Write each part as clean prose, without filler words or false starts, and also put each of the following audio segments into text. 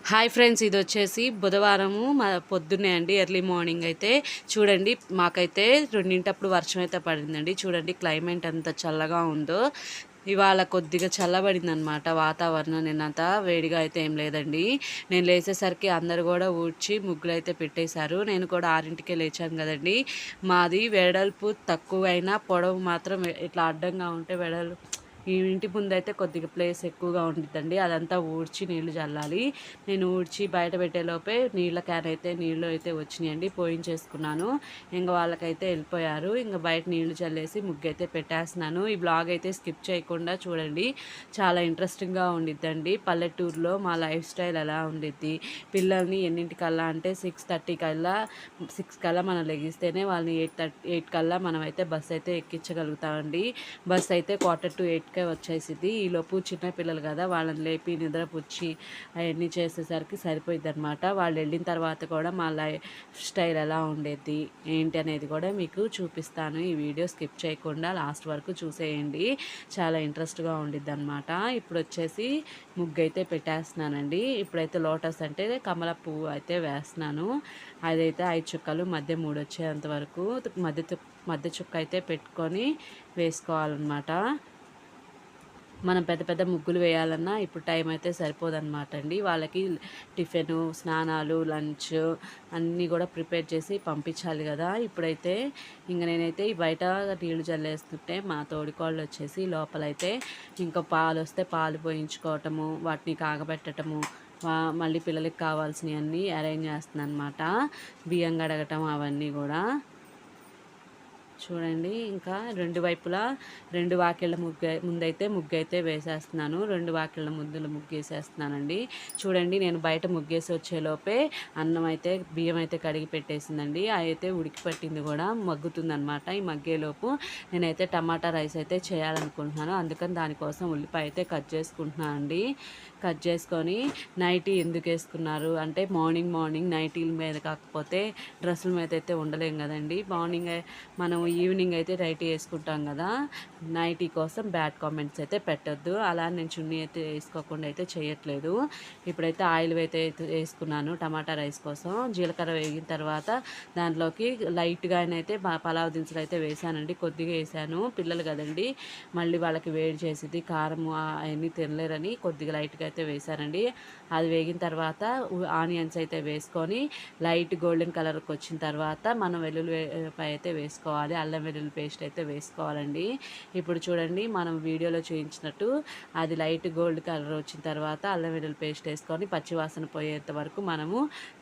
Hi friends, ఇది వచ్చేసి బుధవారము మా పొద్దున్నే అండి. ఎర్లీ మార్నింగ్ అయితే చూడండి, మాకైతే రెండింటప్పుడు వర్షం అయితే పడిందండి. చూడండి క్లైమేట్ ఎంత చల్లగా ఉందో. ఇవాళ కొద్దిగా చల్లబడింది అనమాట వాతావరణం. నిన్నంతా వేడిగా అయితే ఏం లేదండి. నేను లేచేసరికి అందరు కూడా ఊడ్చి ముగ్గులు అయితే పెట్టేశారు. నేను కూడా 6కే లేచాను కదండి. మాది వెడల్పు తక్కువైనా పొడవు మాత్రం ఇట్లా అడ్డంగా ఉంటే ఈ ఇంటి ముందైతే కొద్దిగా ప్లేస్ ఎక్కువగా ఉండిద్దండి. అదంతా ఊడ్చి నీళ్లు చల్లాలి. నేను ఊడ్చి బయట పెట్టేలోపే నీళ్ళ క్యాన్ అయితే నీళ్ళు అయితే వచ్చినాయండి, పోయించేసుకున్నాను. ఇంకా వాళ్ళకైతే వెళ్ళిపోయారు. ఇంకా బయట నీళ్లు చల్లేసి ముగ్గు అయితే పెట్టేస్తున్నాను. ఈ బ్లాగ్ అయితే స్కిప్ చేయకుండా చూడండి, చాలా ఇంట్రెస్టింగ్గా ఉండిద్దండి. పల్లెటూరులో మా లైఫ్ స్టైల్ ఎలా ఉండిద్ది, పిల్లల్ని ఎన్నింటికల్లా అంటే 6:30 కల్లా 6 కల్లా మనం లెగిస్తేనే వాళ్ళని 8 కల్లా మనం అయితే బస్ అయితే ఎక్కించగలుగుతామండి. బస్ అయితే 7:45 వచ్చేసింది. ఈలోపు చిన్నపిల్లలు కదా, వాళ్ళని లేపి నిద్రపుచ్చి అవన్నీ చేసేసరికి సరిపోయిద్ది అనమాట. వాళ్ళు వెళ్ళిన తర్వాత కూడా మా లైఫ్ స్టైల్ ఎలా ఉండేది ఏంటి అనేది కూడా మీకు చూపిస్తాను. ఈ వీడియో స్కిప్ చేయకుండా లాస్ట్ వరకు చూసేయండి, చాలా ఇంట్రెస్ట్గా ఉండిద్ది అనమాట. ఇప్పుడు వచ్చేసి ముగ్గు అయితే పెట్టేస్తున్నానండి. ఇప్పుడైతే లోటస్ అంటే కమల పువ్వు అయితే వేస్తున్నాను. అదైతే 5 చుక్కలు మధ్య 3 వచ్చేంత వరకు మధ్య చుక్క అయితే పెట్టుకొని వేసుకోవాలన్నమాట. మనం పెద్ద పెద్ద ముగ్గులు వేయాలన్నా ఇప్పుడు టైం అయితే సరిపోదన్నమాట అండి. వాళ్ళకి టిఫిను, స్నానాలు, లంచ్ అన్నీ కూడా ప్రిపేర్ చేసి పంపించాలి కదా. ఇప్పుడైతే నేనైతే ఈ బయట నీళ్లు చల్లేస్తుంటే మా తోడికోళ్ళు వచ్చేసి లోపలైతే ఇంకా పాలు వస్తే పాలు పోయించుకోవటము, వాటిని కాగబెట్టడము, మళ్ళీ పిల్లలకి కావాల్సినవన్నీ అరేంజ్ చేస్తున్నాను అనమాట. బియ్యం కడగటం అవన్నీ కూడా చూడండి. ఇంకా రెండు వాకిళ్ళ ముందైతే ముగ్గు అయితే వేసేస్తున్నాను. 2 వాకిళ్ళ ముగ్గేసేస్తున్నానండి. చూడండి, నేను బయట ముగ్గేసి వచ్చేలోపే అన్నం అయితే బియ్యం అయితే కడిగి పెట్టేసిందండి. అయితే ఉడికి పట్టింది కూడా మగ్గుతుందనమాట. ఈ మగ్గేలోపు నేనైతే టమాటా రైస్ అయితే చేయాలనుకుంటున్నాను. అందుకని దానికోసం ఉల్లిపాయ అయితే కట్ చేసుకుంటున్నాను అండి. కట్ చేసుకొని నైటీ ఎందుకు వేసుకున్నారు అంటే, మార్నింగ్ నైటీల మీద కాకపోతే డ్రెస్సుల మీద అయితే ఉండలేం కదండి. మనం ఈవినింగ్ అయితే నైటీ వేసుకుంటాం కదా. నైటీ కోసం బ్యాడ్ కామెంట్స్ అయితే పెట్టొద్దు. అలా నేను చున్నీ అయితే వేసుకోకుండా అయితే చేయట్లేదు. ఇప్పుడైతే ఆయిల్ అయితే వేసుకున్నాను టమాటా రైస్ కోసం. జీలకర్ర వేగిన తర్వాత దాంట్లోకి లైట్గా అయితే పలావ్ దినుసులు అయితే వేసానండి. కొద్దిగా వేసాను, పిల్లలు కదండి, మళ్ళీ వాళ్ళకి వేడి చేసింది, కారం అవన్నీ తినలేరని కొద్దిగా లైట్గా అయితే వేసానండి. అది వేగిన తర్వాత ఆనియన్స్ అయితే వేసుకొని లైట్ గోల్డెన్ కలర్కి వచ్చిన తర్వాత మనం వెల్లుల్లిపాయ అయితే వేసుకోవాలి. అల్లం వెల్లుల్లి పేస్ట్ అయితే వేసుకోవాలండి. ఇప్పుడు చూడండి, మనం వీడియోలో చూపించినట్టు అది లైట్ గోల్డ్ కలర్ వచ్చిన తర్వాత అల్లం వెల్లుల్లి పేస్ట్ వేసుకొని పచ్చివాసన పోయేంత వరకు మనము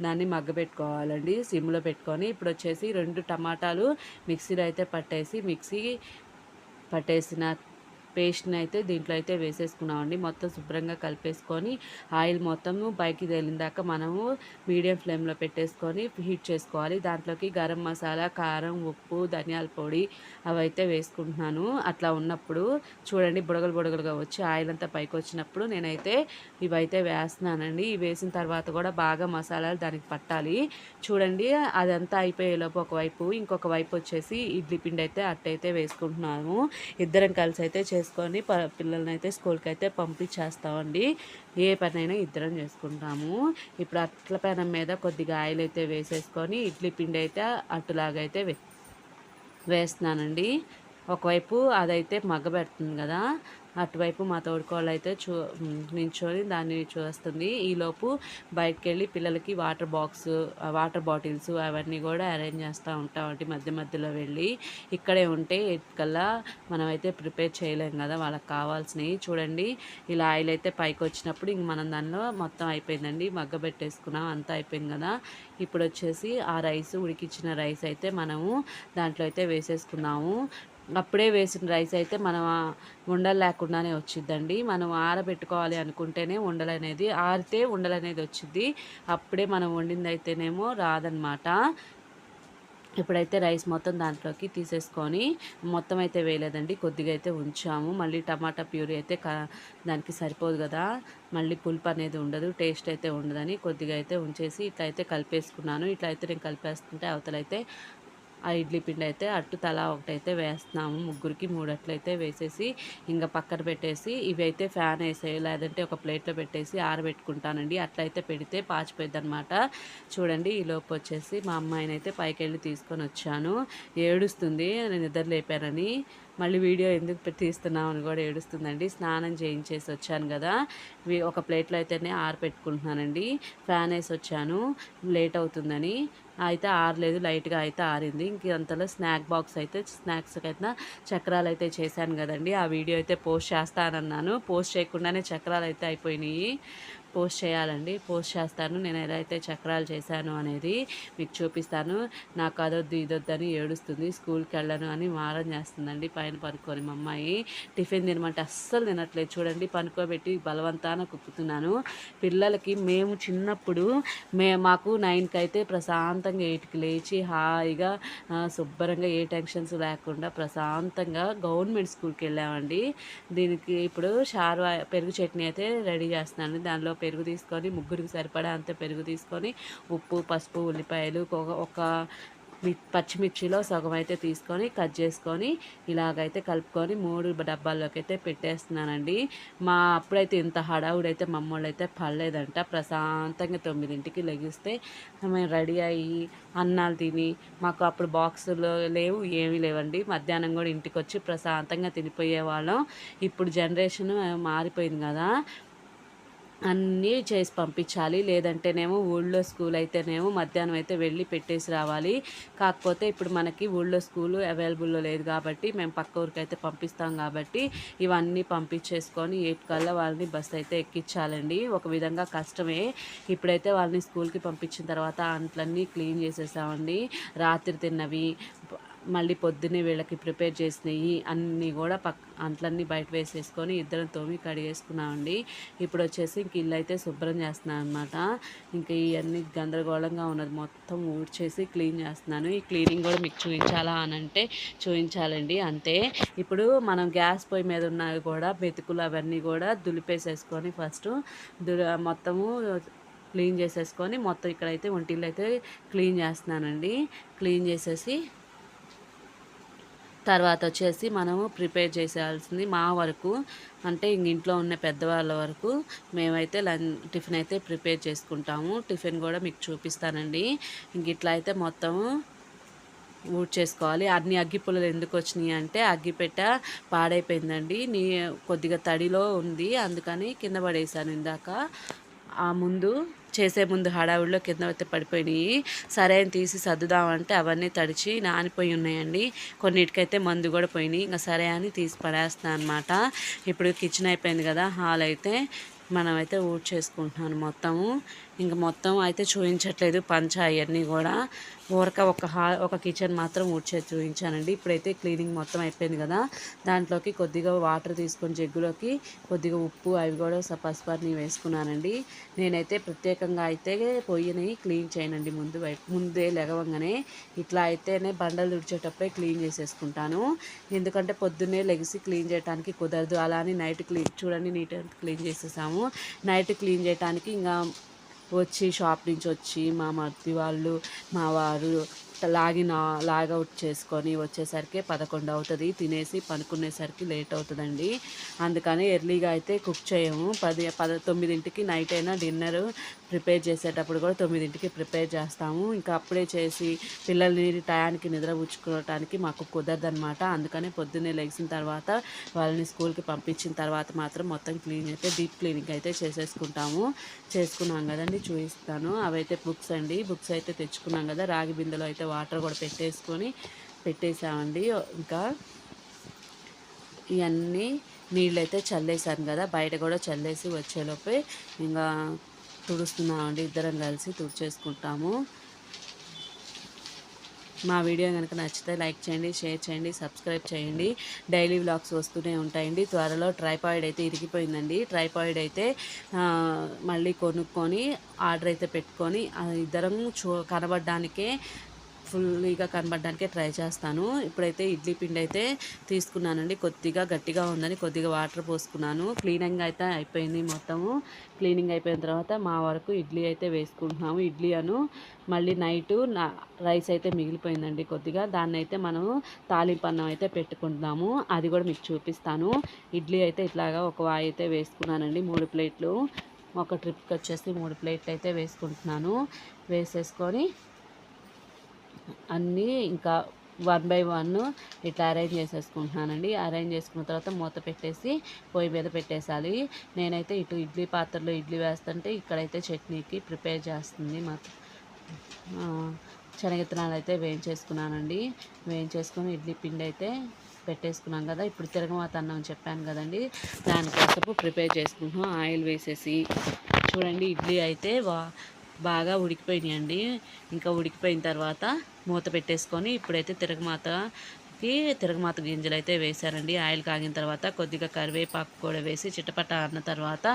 దాన్ని మగ్గబెట్టుకోవాలండి సిమ్లో పెట్టుకొని. ఇప్పుడు వచ్చేసి 2 టమాటాలు మిక్సీలో అయితే పట్టేసిన పేస్ట్ని అయితే దీంట్లో అయితే వేసేసుకున్నామండి. మొత్తం శుభ్రంగా కలిపేసుకొని ఆయిల్ మొత్తము పైకి తేలిందాక మనము మీడియం ఫ్లేమ్లో పెట్టేసుకొని హీట్ చేసుకోవాలి. దాంట్లోకి గరం మసాలా, కారం, ఉప్పు, ధనియాల పొడి అవైతే వేసుకుంటున్నాను. అట్లా ఉన్నప్పుడు చూడండి, బుడగలుగా వచ్చి ఆయిల్ అంతా పైకి వచ్చినప్పుడు నేనైతే ఇవైతే వేస్తున్నానండి. ఇవి వేసిన తర్వాత కూడా బాగా మసాలాలు దానికి పట్టాలి. చూడండి, అదంతా అయిపోయేలోపు ఇంకొక వైపు వచ్చేసి ఇడ్లీ పిండి అయితే అట్టయితే వేసుకుంటున్నాము. ఇద్దరం కలిసి అయితే చేసుకొని పిల్లల్ని అయితే స్కూల్కి అయితే పంపించేస్తామండి. ఏ పనైనా ఇద్దరం చేసుకుంటాము. ఇప్పుడు అట్ల పెనం మీద కొద్దిగా ఆయిల్ అయితే వేసేసుకొని ఇడ్లీ పిండి అయితే అట్టులాగైతే వేస్తున్నానండి. ఒకవైపు అదైతే మగ్గబెడుతుంది కదా, అటువైపు మా తోడుకోళ్ళు అయితే నించొని దాన్ని చూస్తుంది. ఈలోపు బయటకు వెళ్ళి పిల్లలకి వాటర్ బాటిల్స్ అవన్నీ కూడా అరేంజ్ చేస్తూ ఉంటామండి. మధ్యలో వెళ్ళి ఇక్కడే ఉంటే ఎట్టుకల్లా మనమైతే ప్రిపేర్ చేయలేం కదా వాళ్ళకి కావాల్సినవి. చూడండి, ఇలా ఆయిల్ అయితే పైకి వచ్చినప్పుడు ఇంక మనం దానిలో మొత్తం అయిపోయిందండి, మగ్గబెట్టేసుకున్నాం, అంతా అయిపోయింది కదా. ఇప్పుడు వచ్చేసి ఆ ఉడికించిన రైస్ అయితే మనము దాంట్లో అయితే వేసేసుకున్నాము. అప్పుడే వేసిన రైస్ అయితే మనం ఉండలు లేకుండానే వచ్చిద్దండి. మనం ఆరబెట్టుకోవాలి అనుకుంటేనే ఆరితే ఉండలనేది వచ్చిద్ది. అప్పుడే మనం వండింది అయితేనేమో రాదనమాట. ఇప్పుడైతే రైస్ మొత్తం దాంట్లోకి తీసేసుకొని, మొత్తం అయితే వేయలేదండి, కొద్దిగా అయితే ఉంచాము. మళ్ళీ టమాటా ప్యూరీ అయితే దానికి సరిపోదు కదా, మళ్ళీ పులుపు అనేది ఉండదు, టేస్ట్ అయితే ఉండదని కొద్దిగా అయితే ఉంచేసి ఇట్లా అయితే కలిపేసుకున్నాను. ఇట్లా అయితే నేను కలిపేస్తుంటే అవతలైతే ఆ ఇడ్లీ పిండి అయితే అట్టు తలా ఒకటైతే వేస్తున్నాము, ముగ్గురికి 3 అట్లయితే వేసేసి ఇంకా పక్కన పెట్టేసి ఇవి అయితే ఫ్యాన్ వేసేవి, లేదంటే ఒక ప్లేట్లో పెట్టేసి ఆరబెట్టుకుంటానండి. అట్లయితే పెడితే పాచిపోయిద్ది అనమాట. చూడండి ఈ లోపు వచ్చేసి మా అమ్మాయిని అయితే పైకి వెళ్ళి తీసుకొని వచ్చాను. ఏడుస్తుంది నేను నిద్ర లేపానని, మళ్ళీ వీడియో ఎందుకు తీస్తున్నావు అని కూడా ఏడుస్తుందండి. స్నానం చేయించేసి వచ్చాను కదా, ఒక ప్లేట్లో అయితేనే ఆరబెట్టుకుంటున్నానండి. ఫ్యాన్ వేసి వచ్చాను లేట్ అవుతుందని, అయితే ఆరలేదు, లైట్గా అయితే ఆరింది. ఇంక అంతలో స్నాక్స్ అయితే చక్రాలు అయితే చేశాను కదండి, ఆ వీడియో అయితే పోస్ట్ చేస్తానన్నాను. పోస్ట్ చేయకుండానే చక్రాలు అయితే అయిపోయినాయి. పోస్ట్ చేయాలండి, పోస్ట్ చేస్తాను నేను ఎలా అయితే చక్రాలు చేశాను అనేది మీకు చూపిస్తాను. నాకు అదొద్దు ఇదొద్దని ఏడుస్తుంది, స్కూల్కి వెళ్ళను అని మారం చేస్తుందండి పైన పనుకొని. మా అమ్మాయి టిఫిన్ తినమంటే అస్సలు తినట్లేదు. చూడండి పనుకోబెట్టి బలవంతాన కుక్కుతున్నాను. పిల్లలకి మేము చిన్నప్పుడు మాకు 9కి అయితే ప్రశాంతంగా 8కి లేచి హాయిగా శుభ్రంగా ఏ టెన్షన్స్ లేకుండా ప్రశాంతంగా గవర్నమెంట్ స్కూల్కి వెళ్ళామండి. దీనికి ఇప్పుడు పెరుగు చట్నీ అయితే రెడీ చేస్తున్నాను. దానిలో పెరుగు తీసుకొని ముగ్గురికి సరిపడా అంత పెరుగు తీసుకొని ఉప్పు, పసుపు, ఉల్లిపాయలు, ఒక పచ్చిమిర్చిలో సగం అయితే తీసుకొని కట్ చేసుకొని ఇలాగైతే కలుపుకొని 3 డబ్బాల్లోకి అయితే పెట్టేస్తున్నానండి. అప్పుడైతే ఇంత హడావుడైతే మా అమ్మోళ్ళు అయితే పడలేదంట. ప్రశాంతంగా 9కి లెగిస్తే మేము రెడీ అయ్యి అన్నాలు తిని, మాకు అప్పుడు బాక్సులు లేవు ఏమీ లేవండి, మధ్యాహ్నం కూడా ఇంటికి వచ్చి ప్రశాంతంగా తినిపోయే వాళ్ళం. ఇప్పుడు జనరేషన్ మారిపోయింది కదా, అన్నీ చేసి పంపించాలి. లేదంటేనేమో ఊళ్ళో స్కూల్ అయితేనేమో మధ్యాహ్నం అయితే వెళ్ళి పెట్టేసి రావాలి. కాకపోతే ఇప్పుడు మనకి ఊళ్ళో స్కూలు అవైలబుల్లో లేదు కాబట్టి మేము పక్క ఊరికి అయితే పంపిస్తాం కాబట్టి ఇవన్నీ పంపించేసుకొని 8 కల్లా వాళ్ళని బస్సు అయితే ఎక్కించాలండి. ఒక విధంగా కష్టమే. ఇప్పుడైతే వాళ్ళని స్కూల్కి పంపించిన తర్వాత అంట్లన్నీ క్లీన్ చేసేసామండి. రాత్రి తిన్నవి మళ్ళీ పొద్దున్నే వీళ్ళకి ప్రిపేర్ చేసినవి అన్నీ కూడా అంట్లన్నీ బయట వేసేసుకొని ఇద్దరం తోమి కడిగేసుకున్నామండి. ఇప్పుడు వచ్చేసి ఇంక ఇల్లు అయితే శుభ్రం చేస్తున్నాను అనమాట. ఇంకా ఇవన్నీ గందరగోళంగా ఉన్నది మొత్తం ఊడ్చేసి క్లీన్ చేస్తున్నాను. ఈ క్లీనింగ్ కూడా మీకు చూపించాలా అని అంటే చూపించాలండి, అంతే. ఇప్పుడు మనం గ్యాస్ పొయ్యి మీద ఉన్నవి కూడా మెతుకులు అవన్నీ కూడా దులిపేసేసుకొని ఫస్ట్ మొత్తము క్లీన్ చేసేసుకొని మొత్తం ఇక్కడైతే వంటిల్లు అయితే క్లీన్ చేస్తున్నానండి. క్లీన్ చేసేసి తర్వాత వచ్చేసి మనము ప్రిపేర్ చేసేయాల్సింది మా వరకు అంటే ఇంట్లో ఉన్న పెద్దవాళ్ళ వరకు మేమైతే టిఫిన్ అయితే ప్రిపేర్ చేసుకుంటాము. టిఫిన్ కూడా మీకు చూపిస్తానండి. ఇంక ఇట్లా అయితే మొత్తము ఊడ్చేసుకోవాలి. అన్ని అగ్గిపుల్లలు ఎందుకు వచ్చినాయి అంటే అగ్గిపెట్ట పాడైపోయిందండి, కొద్దిగా తడిలో ఉంది, అందుకని కింద పడేసాను ఇందాక. చేసే ముందు హడావుడిలో కింద అయితే పడిపోయినాయి. సరే అని తీసి సర్దుదామంటే అవన్నీ తడిచి నానిపోయి ఉన్నాయండి. కొన్నిటికైతే మందు కూడా పోయినాయి. ఇంకా సరే అని తీసి పడేస్తున్నాను అనమాట. ఇప్పుడు కిచెన్ అయిపోయింది కదా, హాల్ అయితే మనమైతే ఊడ్చేసుకుంటున్నాను మొత్తము. ఇంక మొత్తం అయితే చూపించట్లేదు పంచ అవన్నీ కూడా, ఒక కిచెన్ మాత్రం చూపించానండి. ఇప్పుడైతే క్లీనింగ్ మొత్తం అయిపోయింది కదా, దాంట్లోకి కొద్దిగా వాటర్ తీసుకొని జగ్గులోకి కొద్దిగా ఉప్పు అవి కూడా పసుపు వేసుకున్నానండి. నేనైతే ప్రత్యేకంగా అయితే పొయ్యిని క్లీన్ చేయనండి, ముందే లెగవంగానే ఇట్లా అయితేనే బండలు తుడిచేటప్పుడే క్లీన్ చేసేసుకుంటాను. ఎందుకంటే పొద్దున్నే లెగిసి క్లీన్ చేయడానికి కుదరదు. అలా అని నైట్ చూడండి నీట్గా క్లీన్ చేసేసాము. నైట్ క్లీన్ చేయడానికి ఇంకా షాప్ నుంచి వచ్చి మా మరిది వాళ్ళు మా వారు లాగౌట్ చేసుకొని వచ్చేసరికి 11 అవుతుంది. తినేసి పనుకునేసరికి లేట్ అవుతుందండి. అందుకని ఎర్లీగా అయితే కుక్ చేయము. 9కి నైట్ అయినా డిన్నర్ ప్రిపేర్ చేసేటప్పుడు కూడా 9కి ప్రిపేర్ చేస్తాము. ఇంకా అప్పుడే చేసి పిల్లల్ని టయానికి నిద్రపుచ్చుకోవటానికి మాకు కుదరదనమాట. అందుకని పొద్దున్నే లెగిసిన తర్వాత వాళ్ళని స్కూల్కి పంపించిన తర్వాత మాత్రం మొత్తం డీప్ క్లీనింగ్ అయితే చేసుకున్నాం కదండి, చూపిస్తాను. అవైతే బుక్స్ అయితే తెచ్చుకున్నాం కదా, రాగి బిందెలో అయితే వాటర్ కూడా పెట్టేసామండి. ఇంకా ఇవన్నీ నీళ్ళు అయితే చల్లేసాను కదా, బయట కూడా చల్లేసి వచ్చేలోపే ఇంకా తుడుస్తున్నామండి. ఇద్దరం కలిసి తుడిచేసుకుంటాము. మా వీడియో కనుక నచ్చితే లైక్ చేయండి, షేర్ చేయండి, సబ్స్క్రైబ్ చేయండి. డైలీ వ్లాగ్స్ వస్తూనే ఉంటాయండి. త్వరలో ట్రైపాయిడ్ అయితే ఇరిగిపోయిందండి. ట్రైపాయిడ్ అయితే మళ్ళీ కొనుక్కొని ఆర్డర్ అయితే పెట్టుకొని ఇద్దరం కనబడడానికే ఫుల్లీగా కనబడడానికే ట్రై చేస్తాను. ఇప్పుడైతే ఇడ్లీ పిండి అయితే తీసుకున్నానండి. కొద్దిగా గట్టిగా ఉందని కొద్దిగా వాటర్ పోసుకున్నాను. క్లీనింగ్ అయితే అయిపోయింది మొత్తము. క్లీనింగ్ అయిపోయిన తర్వాత మా వరకు ఇడ్లీ అయితే వేసుకుంటున్నాము. ఇడ్లీ మళ్ళీ నైటు రైస్ అయితే మిగిలిపోయిందండి కొద్దిగా. దాన్ని అయితే మనము తాలింపు అన్నం అయితే పెట్టుకుంటున్నాము. అది కూడా మీకు చూపిస్తాను. ఇడ్లీ అయితే ఇట్లాగా ఒక వాయి అయితే వేసుకున్నానండి. 3 ప్లేట్లు. ఒక ట్రిప్కి వచ్చేసి 3 ప్లేట్లు అయితే వేసుకుంటున్నాను. వేసేసుకొని అన్నీ ఇంకా 1 బై 1 ఇట్లా అరేంజ్ చేసేసుకుంటున్నానండి. అరేంజ్ చేసుకున్న తర్వాత మూత పెట్టేసి పొయ్యి మీద పెట్టేసాలి. నేనైతే ఇటు ఇడ్లీ పాత్రలో ఇడ్లీ వేస్తుంటే ఇక్కడైతే చట్నీకి ప్రిపేర్ చేస్తుంది మా శనగిత్తనాలు అయితే వేయించేసుకున్నానండి. వేయించేసుకొని ఇడ్లీ పిండి అయితే పెట్టేసుకున్నాం కదా. ఇప్పుడు తిరగమాత అన్నం చెప్పాను కదండి, దానికోసపు ప్రిపేర్ చేసుకుంటున్నాం. ఆయిల్ వేసేసి చూడండి ఇడ్లీ అయితే బాగా ఉడికిపోయినాయండి. ఇంకా ఉడికిపోయిన తర్వాత మూత పెట్టేసుకొని ఇప్పుడైతే తిరగమాత గింజలు అయితే వేశారండి. ఆయిల్ కాగిన తర్వాత కొద్దిగా కరివేపాకు కూడా వేసి చిటపట అన్న తర్వాత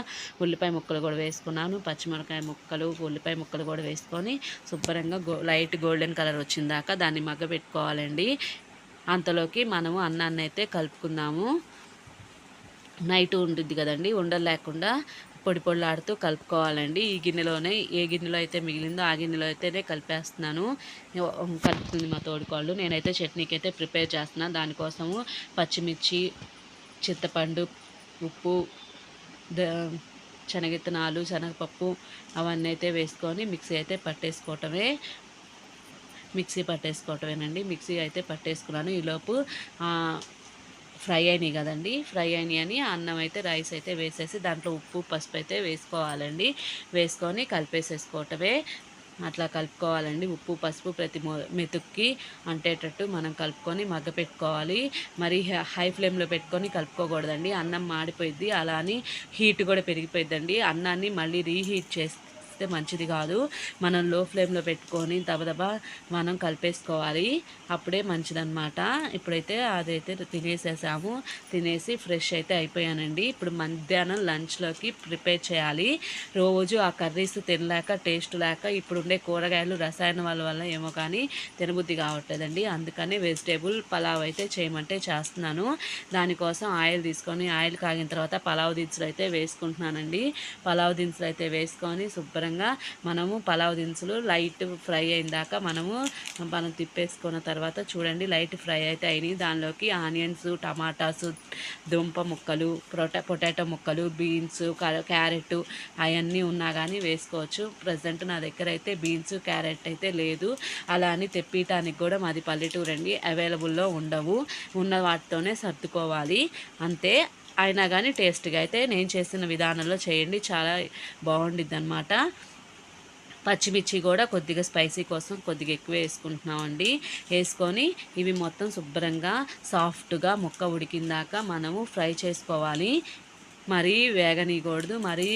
ఉల్లిపాయ ముక్కలు కూడా వేసుకున్నాను. పచ్చిమిరపకాయ ముక్కలు, ఉల్లిపాయ ముక్కలు కూడా వేసుకొని శుభ్రంగా లైట్ గోల్డెన్ కలర్ వచ్చిందాక దాన్ని మగ్గబెట్టుకోవాలండి. అంతలోకి మనము అన్నాన్ని అయితే కలుపుకుందాము. నైట్ ఉంటుంది కదండి, ఉండలు లేకుండా పొడి పొడిలాడుతూ కలుపుకోవాలండి. ఈ గిన్నెలోనే ఏ గిన్నెలో అయితే మిగిలిందో ఆ గిన్నెలో అయితేనే కలిపేస్తున్నాను. కలుపుతుంది మా తోడుకోళ్ళు. నేనైతే చట్నీకి అయితే ప్రిపేర్ చేస్తున్నాను. దానికోసము పచ్చిమిర్చి, చింతపండు, ఉప్పు, శనగిత్తనాలు, శనగపప్పు అవన్నీ అయితే వేసుకొని మిక్సీ అయితే పట్టేసుకోవటమేనండి. మిక్సీ అయితే పట్టేసుకున్నాను. ఈలోపు ఫ్రై అయినాయి కదండి. ఫ్రై అయినాయి అని అన్నం అయితే రైస్ అయితే వేసేసి దాంట్లో ఉప్పు పసుపు అయితే వేసుకోవాలండి. వేసుకొని కలిపేసేసుకోవటమే. అట్లా కలుపుకోవాలండి. ఉప్పు పసుపు ప్రతి మెతుక్కి అంటేటట్టు మనం కలుపుకొని మగ్గ పెట్టుకోవాలి. మరి హై ఫ్లేమ్లో పెట్టుకొని కలుపుకోకూడదండి, అన్నం మాడిపోయిద్ది. అలా అని హీట్ కూడా పెరిగిపోయిద్దండి. అన్నాన్ని మళ్ళీ రీహీట్ చేస్తే మంచిది కాదు. మనం లో ఫ్లేమ్లో పెట్టుకొని దబదబా మనం కలిపేసుకోవాలి, అప్పుడే మంచిదన్నమాట. ఇప్పుడైతే అదైతే తినేసేసాము. తినేసి ఫ్రెష్ అయితే అయిపోయానండి. ఇప్పుడు మధ్యాహ్నం లంచ్లోకి ప్రిపేర్ చేయాలి. రోజు ఆ కర్రీస్ తినలేక టేస్ట్ లేక ఇప్పుడుండే కూరగాయలు రసాయన వల్ల ఏమో కానీ తినబుద్ధి కావట్లేదండి. అందుకని వెజిటేబుల్ పలావ్ అయితే చేయమంటే చేస్తున్నాను. దానికోసం ఆయిల్ తీసుకొని ఆయిల్ కాగిన తర్వాత పలావ్ దినుసులు అయితే వేసుకుంటున్నానండి. పలావ్ దినుసులు అయితే వేసుకొని శుభ్రంగా మనము పలావ్ దినుసులు లైట్ ఫ్రై అయిన దాకా మనం తిప్పేసుకున్న తర్వాత చూడండి లైట్ ఫ్రై అయితే అయినాయి. దానిలోకి ఆనియన్స్, టమాటాస్, దుంప ముక్కలు, పొటాటో ముక్కలు, బీన్స్, క్యారెట్ అవన్నీ ఉన్నా కానీ వేసుకోవచ్చు. ప్రజెంట్ నా దగ్గర అయితే బీన్స్, క్యారెట్ అయితే లేదు. అలా అని తెప్పియటానికి కూడా మాది పల్లెటూరు అండి, అవైలబుల్లో ఉండవు. ఉన్న వాటితోనే సర్దుకోవాలి అంతే. అయినా కానీ టేస్ట్గా అయితే నేను చేసిన విధానంలో చేయండి, చాలా బాగుండిద్ది అన్నమాట. పచ్చిమిర్చి కూడా కొద్దిగా స్పైసీ కోసం కొద్దిగా ఎక్కువ వేసుకుంటున్నామండి. వేసుకొని ఇవి మొత్తం శుభ్రంగా సాఫ్ట్గా ముక్క ఉడికిందాక మనము ఫ్రై చేసుకోవాలి. మరీ వేగనీయకూడదు, మరీ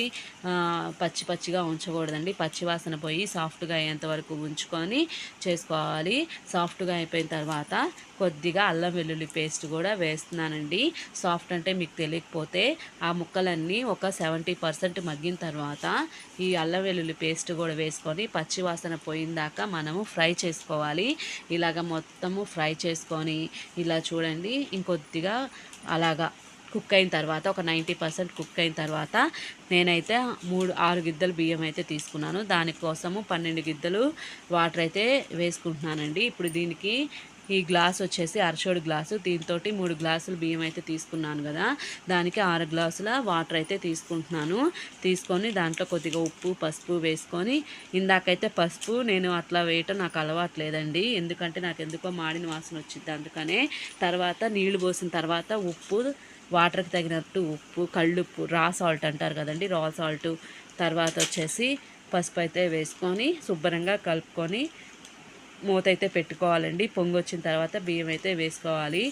పచ్చిగా ఉంచకూడదండి. పచ్చివాసన పోయి సాఫ్ట్గా అయ్యేంత వరకు ఉంచుకొని చేసుకోవాలి. సాఫ్ట్గా అయిపోయిన తర్వాత కొద్దిగా అల్లం వెల్లుల్లి పేస్ట్ కూడా వేస్తున్నానండి. సాఫ్ట్ అంటే మీకు తెలియకపోతే ఆ ముక్కలన్నీ ఒక 70% మగ్గిన తర్వాత ఈ అల్లం వెల్లుల్లి పేస్ట్ కూడా వేసుకొని పచ్చివాసన పోయిందాక మనము ఫ్రై చేసుకోవాలి. ఇలాగ మొత్తము ఫ్రై చేసుకొని ఇలా చూడండి ఇంకొద్దిగా అలాగా కుక్ అయిన తర్వాత ఒక 90% కుక్ అయిన తర్వాత నేనైతే 6 గిద్దలు బియ్యం అయితే తీసుకున్నాను. దానికోసము 12 గిద్దలు వాటర్ అయితే వేసుకుంటున్నానండి. ఇప్పుడు దీనికి ఈ గ్లాస్ వచ్చేసి అరచోడు గ్లాసు, దీంతో 3 గ్లాసులు బియ్యం అయితే తీసుకున్నాను కదా, దానికి 6 గ్లాసుల వాటర్ అయితే తీసుకొని దాంట్లో కొద్దిగా ఉప్పు పసుపు వేసుకొని, ఇందాకైతే పసుపు నేను అట్లా వేయటం నాకు అలవాట్లేదండి, ఎందుకంటే నాకు ఎందుకో మాడిన వాసన వచ్చింది. అందుకనే తర్వాత నీళ్లు పోసిన తర్వాత ఉప్పు, వాటర్కి తగినట్టు ఉప్పు, కళ్ళుప్పు, రా సాల్ట్ అంటారు కదండి, రా సాల్ట్, తర్వాత వచ్చేసి పసుపు అయితే వేసుకొని శుభ్రంగా కలుపుకొని మూత అయితే పెట్టుకోవాలండి. పొంగి వచ్చిన తర్వాత బియ్యం అయితే వేసుకోవాలి.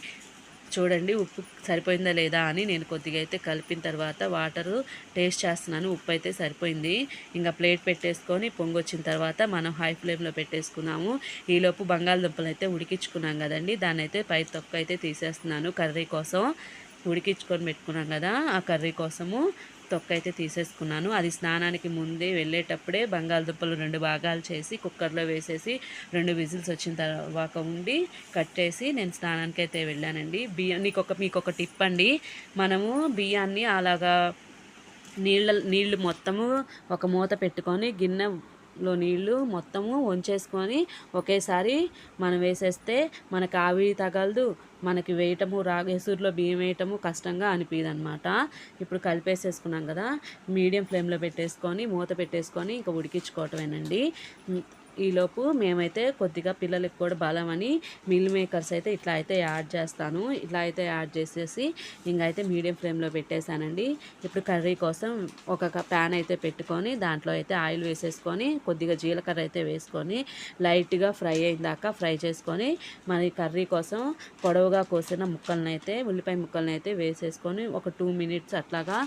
చూడండి ఉప్పు సరిపోయిందా లేదా అని నేను కొద్దిగా అయితే కలిపిన తర్వాత వాటరు టేస్ట్ చేస్తున్నాను. ఉప్పు అయితే సరిపోయింది. ఇంకా ప్లేట్ పెట్టేసుకొని పొంగొచ్చిన తర్వాత మనం హై ఫ్లేమ్లో పెట్టేసుకున్నాము. ఈలోపు బంగాళదుంపలు అయితే ఉడికించుకున్నాం కదండి, దాన్ని అయితే పై తొక్క అయితే తీసేస్తున్నాను. కర్రీ కోసం ఉడికించుకొని పెట్టుకున్నాం కదా, ఆ కర్రీ కోసము తొక్క అయితే తీసేసుకున్నాను. అది స్నానానికి ముందే వెళ్ళేటప్పుడే బంగాళదుంపలు 2 భాగాలు చేసి కుక్కర్లో వేసేసి 2 విజిల్స్ వచ్చిన తర్వాత ఉండి కట్టేసి నేను స్నానానికి అయితే వెళ్ళానండి. మీకొక టిప్ అండి. మనము బియ్యాన్ని అలాగా నీళ్ళు మొత్తము ఒక మూత పెట్టుకొని గిన్నెలో నీళ్ళు మొత్తము వంచేసుకొని ఒకేసారి మనం వేసేస్తే మనకు ఆవిరి తగలదు, మనకి వేయటము ఎసురులో బియ్యం వేయటము కష్టంగా అనిపించదు అనమాట. ఇప్పుడు కలిపేసేసుకున్నాం కదా, మీడియం ఫ్లేమ్లో పెట్టేసుకొని మూత పెట్టేసుకొని ఇంకా ఉడికించుకోవటమేనండి. ఈలోపు మేమైతే కొద్దిగా పిల్లలకి కూడా బలమని మిల్ మేకర్స్ అయితే ఇట్లా అయితే యాడ్ చేస్తాను. ఇట్లా అయితే యాడ్ చేసేసి ఇంకైతే మీడియం ఫ్లేమ్లో పెట్టేశానండి. ఇప్పుడు కర్రీ కోసం ఒక ప్యాన్ అయితే పెట్టుకొని దాంట్లో అయితే ఆయిల్ వేసేసుకొని కొద్దిగా జీలకర్ర అయితే వేసుకొని లైట్గా ఫ్రై అయిందాక ఫ్రై చేసుకొని మరి కర్రీ కోసం పొడవుగా కోసిన ఉల్లిపాయ ముక్కలను అయితే వేసేసుకొని ఒక 2 మినిట్స్ అట్లాగా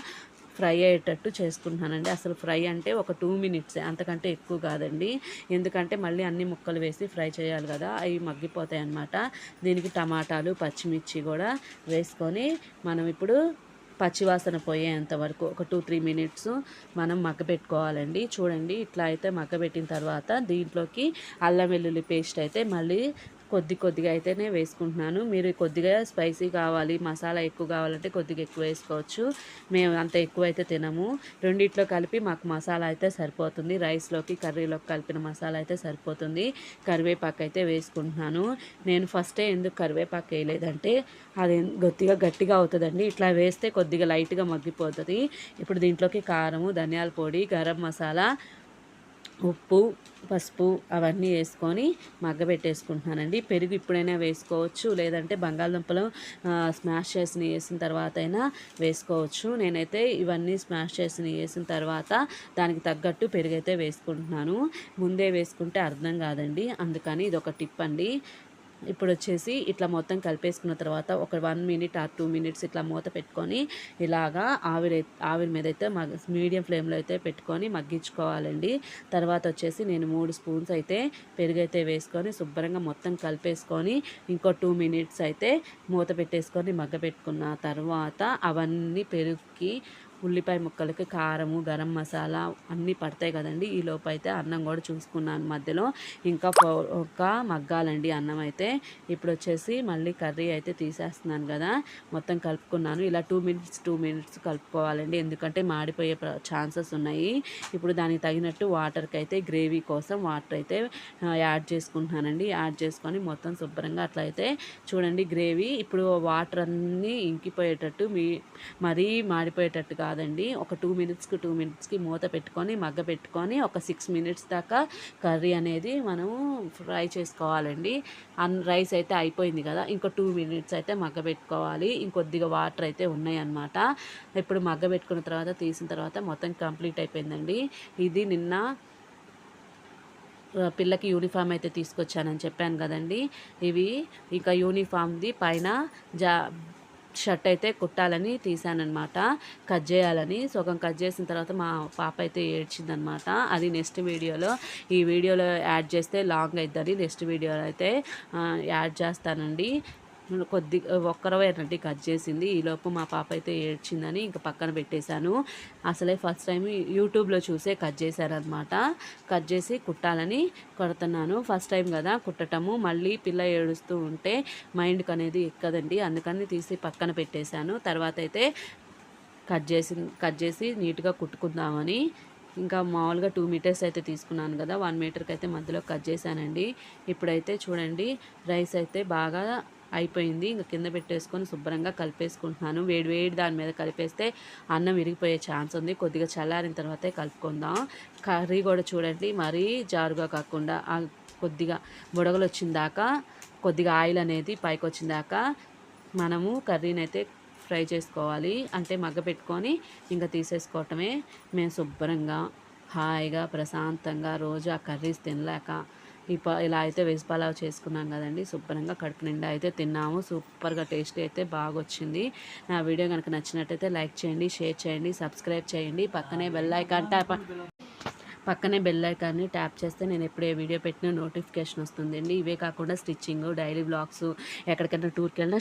ఫ్రై అయ్యేటట్టు చేసుకుంటున్నానండి. అసలు ఫ్రై అంటే ఒక 2 మినిట్సే, అంతకంటే ఎక్కువ కాదండి. ఎందుకంటే మళ్ళీ అన్ని ముక్కలు వేసి ఫ్రై చేయాలి కదా, అవి మగ్గిపోతాయి అన్నమాట. దీనికి టమాటాలు పచ్చిమిర్చి కూడా వేసుకొని మనం ఇప్పుడు పచ్చివాసన పోయేంత వరకు ఒక 2-3 మినిట్స్ మనం మగ్గబెట్టుకోవాలండి. చూడండి, ఇట్లా అయితే మగ్గబెట్టిన తర్వాత దీంట్లోకి అల్లం వెల్లుల్లి పేస్ట్ అయితే మళ్ళీ కొద్దిగా అయితేనే వేసుకుంటున్నాను. మీరు కొద్దిగా స్పైసీ కావాలి, మసాలా ఎక్కువ కావాలంటే కొద్దిగా ఎక్కువ వేసుకోవచ్చు. మేము అంత ఎక్కువ అయితే తినము. రెండిట్లో కలిపి మాకు మసాలా అయితే సరిపోతుంది. రైస్లోకి కర్రీలోకి కలిపిన మసాలా అయితే సరిపోతుంది. కరివేపాకు అయితే వేసుకుంటున్నాను. నేను ఫస్టే ఎందుకు కరివేపాకు వేయలేదంటే అది గట్టిగా అవుతుందండి. ఇట్లా వేస్తే కొద్దిగా లైట్గా మగ్గిపోతుంది. ఇప్పుడు దీంట్లోకి కారము, ధనియాల పొడి, గరం మసాలా, ఉప్పు, పసుపు అవన్నీ వేసుకొని మగ్గబెట్టేసుకుంటున్నానండి. పెరుగు ఇప్పుడైనా వేసుకోవచ్చు, లేదంటే బంగాళదుంపలు స్మాష్ చేసి వేసిన తర్వాత అయినా వేసుకోవచ్చు. నేనైతే ఇవన్నీ స్మాష్ చేసి వేసిన తర్వాత దానికి తగ్గట్టు పెరుగు అయితే వేసుకుంటున్నాను. ముందే వేసుకుంటే అర్థం కాదండి, అందుకని ఇది ఒక టిప్ అండి. ఇప్పుడు వచ్చేసి ఇట్లా మొత్తం కలిపేసుకున్న తర్వాత ఒక 1 మినిట్ ఆర్ 2 మినిట్స్ ఇట్లా మూత పెట్టుకొని ఇలాగా ఆవిరి మీద అయితే మీడియం ఫ్లేమ్లో అయితే పెట్టుకొని మగ్గించుకోవాలండి. తర్వాత వచ్చేసి నేను 3 స్పూన్స్ అయితే పెరుగు అయితే వేసుకొని శుభ్రంగా మొత్తం కలిపేసుకొని ఇంకో 2 మినిట్స్ అయితే మూత పెట్టేసుకొని మగ్గపెట్టుకున్న తర్వాత అవన్నీ పెరుగుకి ఉల్లిపాయ ముక్కలకి కారము, గరం మసాలా అన్నీ పడతాయి కదండి. ఈ లోపు అయితే అన్నం కూడా చూసుకున్నాను మధ్యలో. ఇంకా మగ్గాలండి అన్నం అయితే. ఇప్పుడు వచ్చేసి మళ్ళీ కర్రీ అయితే తీసేస్తున్నాను కదా, మొత్తం కలుపుకున్నాను. ఇలా 2 మినిట్స్ కలుపుకోవాలండి, ఎందుకంటే మాడిపోయే ఛాన్సెస్ ఉన్నాయి. ఇప్పుడు దానికి తగినట్టు వాటర్కి అయితే గ్రేవీ కోసం వాటర్ అయితే యాడ్ చేసుకుంటున్నానండి. యాడ్ చేసుకొని మొత్తం శుభ్రంగా అట్లయితే చూడండి గ్రేవీ ఇప్పుడు వాటర్ అన్నీ ఇంకిపోయేటట్టు మరీ మాడిపోయేటట్టు కాదండి. ఒక 2 మినిట్స్కి మూత పెట్టుకొని మగ్గబెట్టుకొని ఒక 6 మినిట్స్ దాకా కర్రీ అనేది మనం ఫ్రై చేసుకోవాలండి. రైస్ అయితే అయిపోయింది కదా, ఇంకో 2 మినిట్స్ అయితే మగ్గబెట్టుకోవాలి. ఇంకొద్దిగా వాటర్ అయితే ఉన్నాయన్నమాట. ఇప్పుడు మగ్గబెట్టుకున్న తర్వాత తీసిన తర్వాత మొత్తం కంప్లీట్ అయిపోయిందండి. ఇది నిన్న పిల్లకి యూనిఫామ్ అయితే తీసుకొచ్చానని చెప్పాను కదండి. ఇవి ఇంకా యూనిఫామ్ది పైన షర్ట్ అయితే కుట్టాలని తీసానమాట, కట్ చేయాలని. సగం కట్ చేసిన తర్వాత మా పాప అయితే ఏడ్చిందనమాట. అది నెక్స్ట్ వీడియోలో, ఈ వీడియోలో యాడ్ చేస్తే లాంగ్ అవుతుంది, నెక్స్ట్ వీడియోలో అయితే యాడ్ చేస్తానండి. ఒక్కరవేనండి కట్ చేసింది. ఈలోపు మా పాప అయితే ఏడ్చిందని ఇంకా పక్కన పెట్టేశాను. అసలే ఫస్ట్ టైం యూట్యూబ్లో చూసే కట్ చేశారనమాట. కట్ చేసి కుట్టాలని కొడుతున్నాను. ఫస్ట్ టైం కదా కుట్టటము, మళ్ళీ పిల్ల ఏడుస్తూ ఉంటే మైండ్కి అనేది ఎక్కదండి, అందుకని తీసి పక్కన పెట్టేశాను. తర్వాత అయితే కట్ చేసి నీట్గా కుట్టుకుందామని ఇంకా మామూలుగా 2 మీటర్స్ అయితే తీసుకున్నాను కదా, 1 మీటర్కి అయితే మధ్యలో కట్ చేశానండి. ఇప్పుడైతే చూడండి రైస్ అయితే బాగా అయిపోయింది. ఇంకా కింద పెట్టేసుకొని శుభ్రంగా కలిపేసుకుంటున్నాను. వేడి దాని మీద కలిపేస్తే అన్నం విరిగిపోయే ఛాన్స్ ఉంది. కొద్దిగా చల్లారిన తర్వాతే కలుపుకుందాం. కర్రీ కూడా చూడండి మరీ జారుగా కాకుండా కొద్దిగా బుడగలు వచ్చిందాకా, కొద్దిగా ఆయిల్ అనేది పైకి వచ్చిందాకా మనము కర్రీని అయితే ఫ్రై చేసుకోవాలి. అంటే మగ్గపెట్టుకొని ఇంకా తీసేసుకోవటమే. మేము శుభ్రంగా హాయిగా ప్రశాంతంగా రోజు ఆ కర్రీస్ తినలేక ఇలా అయితే వెజ్ పలావ్ చేసుకున్నాం కదండి. శుభ్రంగా కడుపు నిండా అయితే తిన్నాము. సూపర్గా టేస్టీ అయితే బాగా వచ్చింది. నా వీడియో కనుక నచ్చినట్టయితే లైక్ చేయండి, షేర్ చేయండి, సబ్స్క్రైబ్ చేయండి. పక్కనే బెల్ ఐకాన్ని ట్యాప్ చేస్తే నేను ఎప్పుడు ఏ వీడియో పెట్టినా నోటిఫికేషన్ వస్తుందండి. ఇవే కాకుండా స్టిచ్చింగ్, డైలీ బ్లాగ్స్, ఎక్కడికైనా టూర్కి వెళ్ళినా